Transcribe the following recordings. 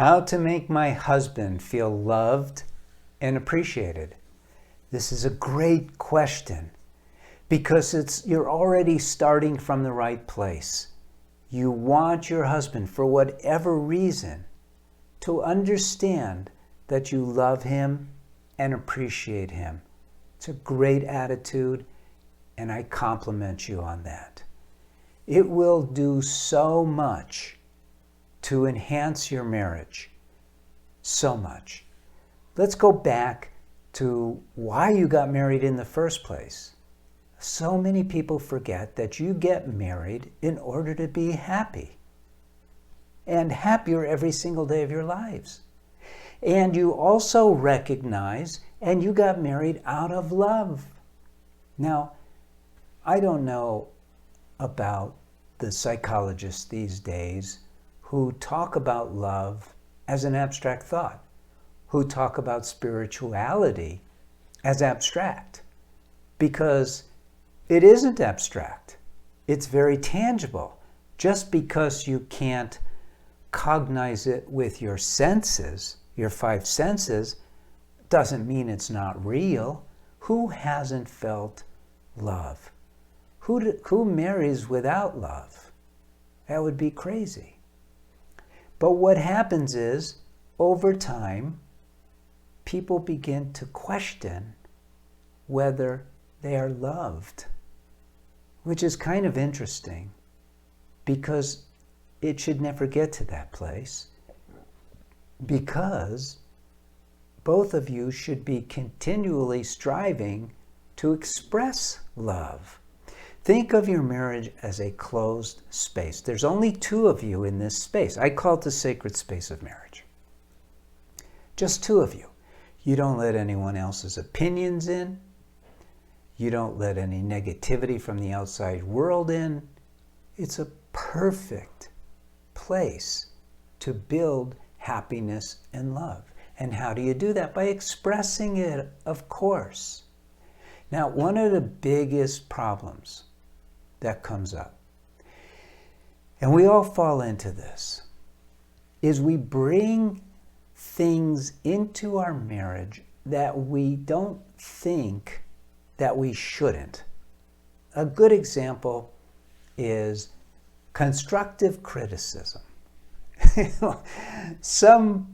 How to make my husband feel loved and appreciated? This is a great question because you're already starting from the right place. You want your husband, for whatever reason, to understand that you love him and appreciate him. It's a great attitude, and I compliment you on that. It will do so much to enhance your marriage. So much. Let's go back to why you got married in the first place. So many people forget that you get married in order to be happy, and happier every single day of your lives. And you also recognize, and you got married out of love. Now, I don't know about the psychologists these days who talk about love as an abstract thought, who talk about spirituality as abstract, because it isn't abstract. It's very tangible. Just because you can't cognize it with your senses, your five senses, doesn't mean it's not real. Who hasn't felt love? Who marries without love? That would be crazy. But what happens is, over time, people begin to question whether they are loved, which is kind of interesting because it should never get to that place, because both of you should be continually striving to express love. Think of your marriage as a closed space. There's only two of you in this space. I call it the sacred space of marriage. Just two of you. You don't let anyone else's opinions in. You don't let any negativity from the outside world in. It's a perfect place to build happiness and love. And how do you do that? By expressing it, of course. Now, one of the biggest problems that comes up, and we all fall into this, is we bring things into our marriage that we don't think that we shouldn't. A good example is constructive criticism. Some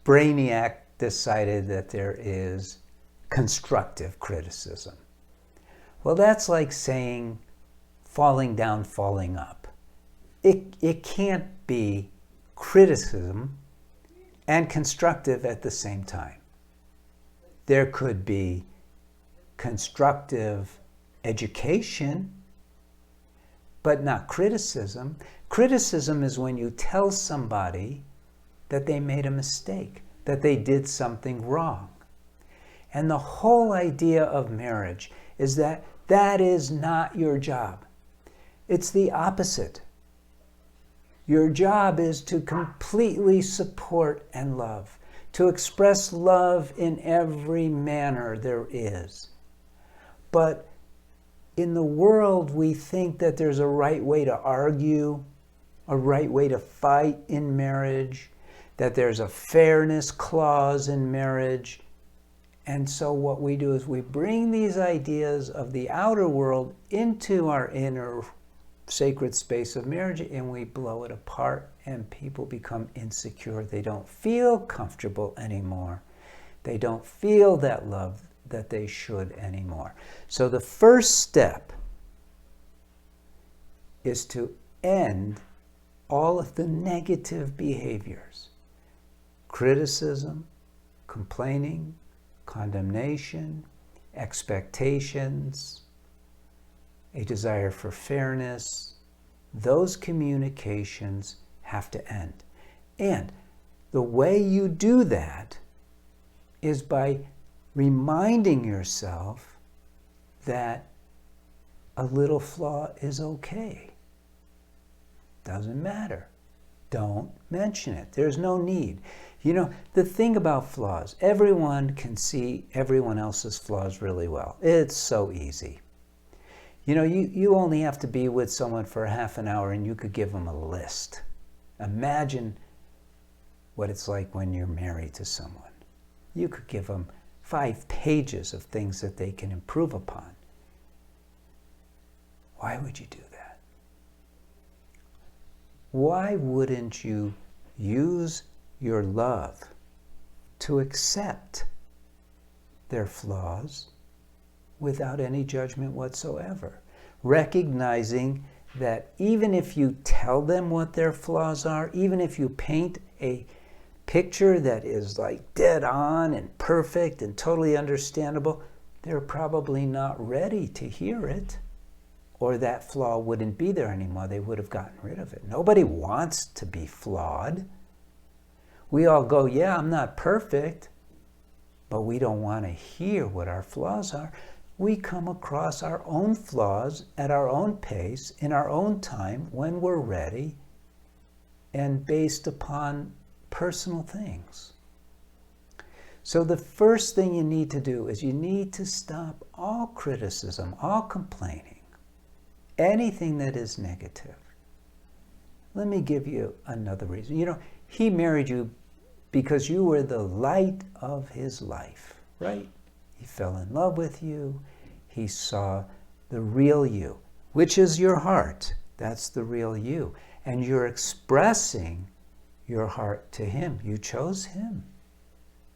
brainiac decided that there is constructive criticism. Well, that's like saying falling down, falling up. It can't be criticism and constructive at the same time. There could be constructive education, but not criticism. Criticism is when you tell somebody that they made a mistake, that they did something wrong. And the whole idea of marriage is that that is not your job. It's the opposite. Your job is to completely support and love, to express love in every manner there is. But in the world, we think that there's a right way to argue, a right way to fight in marriage, that there's a fairness clause in marriage. And so what we do is we bring these ideas of the outer world into our inner sacred space of marriage, and we blow it apart, and people become insecure. They don't feel comfortable anymore. They don't feel that love that they should anymore. So the first step is to end all of the negative behaviors: criticism, complaining, condemnation, expectations, a desire for fairness. Those communications have to end. And the way you do that is by reminding yourself that a little flaw is okay. Doesn't matter. Don't mention it. There's no need. You know, the thing about flaws, everyone can see everyone else's flaws really well. It's so easy. You know, you only have to be with someone for half an hour and you could give them a list. Imagine what it's like when you're married to someone. You could give them 5 pages of things that they can improve upon. Why would you do that? Why wouldn't you use your love to accept their flaws without any judgment whatsoever? Recognizing that even if you tell them what their flaws are, even if you paint a picture that is like dead on and perfect and totally understandable, they're probably not ready to hear it, or that flaw wouldn't be there anymore. They would have gotten rid of it. Nobody wants to be flawed. We all go, yeah, I'm not perfect, but we don't want to hear what our flaws are. We come across our own flaws at our own pace, in our own time, when we're ready, and based upon personal things. So the first thing you need to do is you need to stop all criticism, all complaining, anything that is negative. Let me give you another reason. You know, he married you because you were the light of his life, right? He fell in love with you. He saw the real you, which is your heart. That's the real you. And you're expressing your heart to him. You chose him.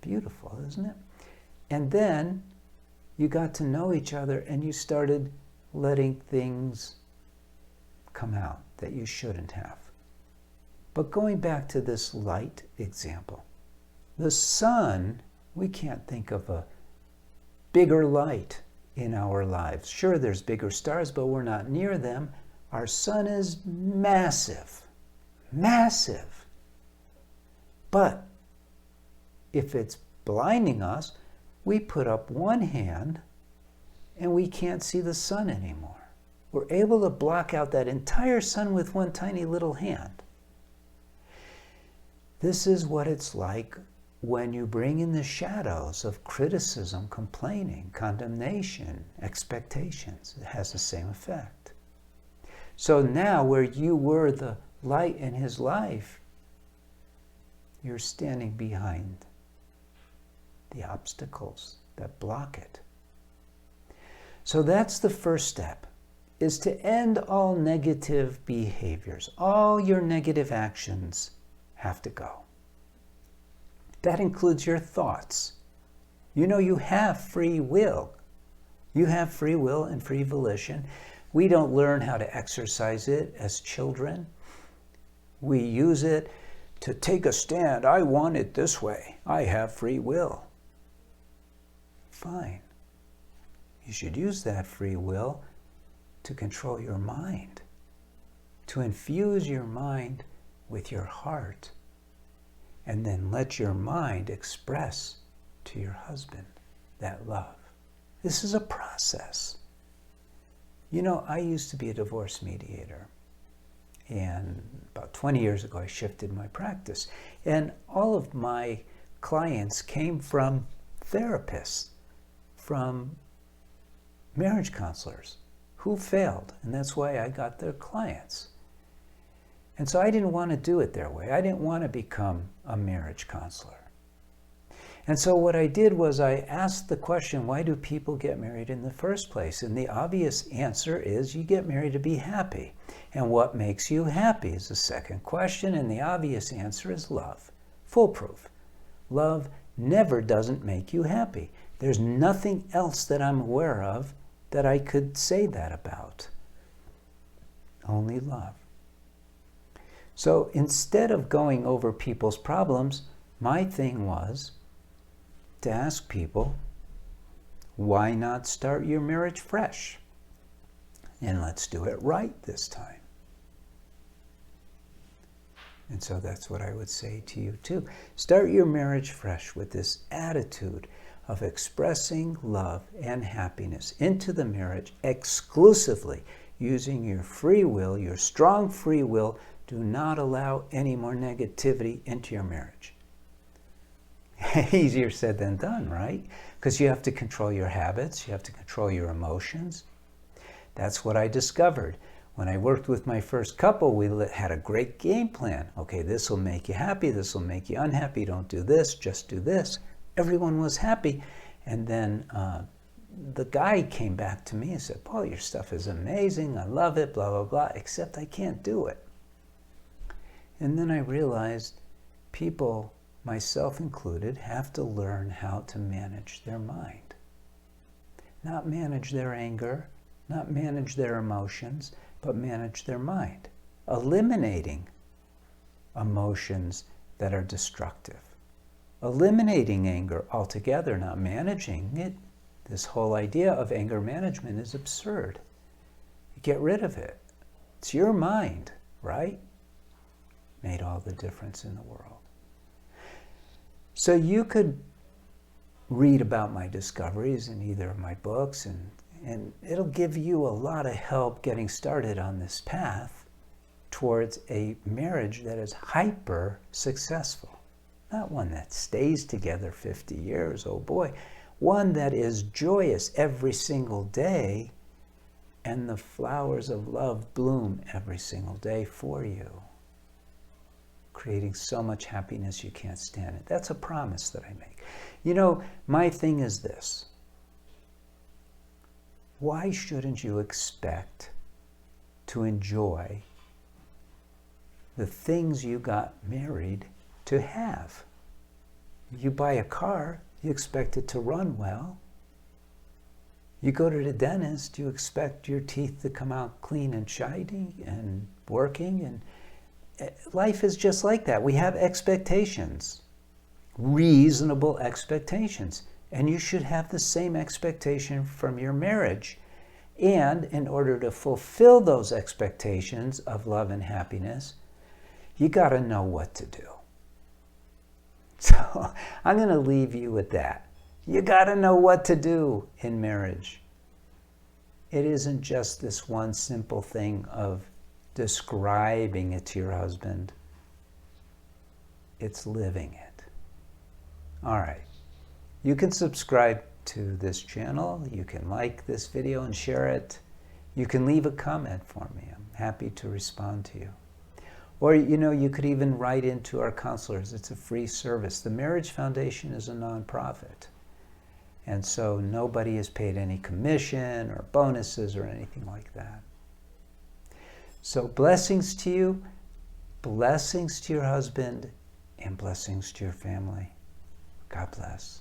Beautiful, isn't it? And then you got to know each other and you started letting things come out that you shouldn't have. But going back to this light example, the sun, we can't think of a bigger light in our lives. Sure, there's bigger stars, but we're not near them. Our sun is massive, massive. But if it's blinding us, we put up one hand and we can't see the sun anymore. We're able to block out that entire sun with one tiny little hand. This is what it's like when you bring in the shadows of criticism, complaining, condemnation, expectations. It has the same effect. So now where you were the light in his life, you're standing behind the obstacles that block it. So that's the first step, is to end all negative behaviors. All your negative actions have to go. That includes your thoughts. You know, you have free will. You have free will and free volition. We don't learn how to exercise it as children. We use it to take a stand. I want it this way. I have free will. Fine. You should use that free will to control your mind, to infuse your mind with your heart, and then let your mind express to your husband that love. This is a process. You know, I used to be a divorce mediator, and about 20 years ago I shifted my practice, and all of my clients came from therapists, from marriage counselors who failed, and that's why I got their clients. And so I didn't want to do it their way. I didn't want to become a marriage counselor. And so what I did was I asked the question, why do people get married in the first place? And the obvious answer is you get married to be happy. And what makes you happy is the second question, and the obvious answer is love. Foolproof. Love never doesn't make you happy. There's nothing else that I'm aware of that I could say that about. Only love. So instead of going over people's problems, my thing was to ask people, why not start your marriage fresh? And let's do it right this time. And so that's what I would say to you too. Start your marriage fresh with this attitude of expressing love and happiness into the marriage exclusively using your free will, your strong free will. Do not allow any more negativity into your marriage. Easier said than done, right? Because you have to control your habits, you have to control your emotions. That's what I discovered. When I worked with my first couple, we had a great game plan. Okay, this will make you happy, this will make you unhappy, don't do this, just do this. Everyone was happy. And then the guy came back to me and said, Paul, your stuff is amazing, I love it, blah, blah, blah, except I can't do it. And then I realized people, myself included, have to learn how to manage their mind. Not manage their anger, not manage their emotions, but manage their mind. Eliminating emotions that are destructive. Eliminating anger altogether, not managing it. This whole idea of anger management is absurd. Get rid of it. It's your mind, right? Made all the difference in the world. So you could read about my discoveries in either of my books, and it'll give you a lot of help getting started on this path towards a marriage that is hyper successful. Not one that stays together 50 years, oh boy. One that is joyous every single day, and the flowers of love bloom every single day for you, creating so much happiness you can't stand it. That's a promise that I make. You know, my thing is this. Why shouldn't you expect to enjoy the things you got married to have? You buy a car, you expect it to run well. You go to the dentist, you expect your teeth to come out clean and shiny and working. And life is just like that. We have expectations, reasonable expectations. And you should have the same expectation from your marriage. And in order to fulfill those expectations of love and happiness, you got to know what to do. So I'm going to leave you with that. You got to know what to do in marriage. It isn't just this one simple thing of describing it to your husband. It's living it. All right. You can subscribe to this channel. You can like this video and share it. You can leave a comment for me. I'm happy to respond to you. Or, you know, you could even write into our counselors. It's a free service. The Marriage Foundation is a nonprofit. And so nobody is paid any commission or bonuses or anything like that. So blessings to you, blessings to your husband, and blessings to your family. God bless.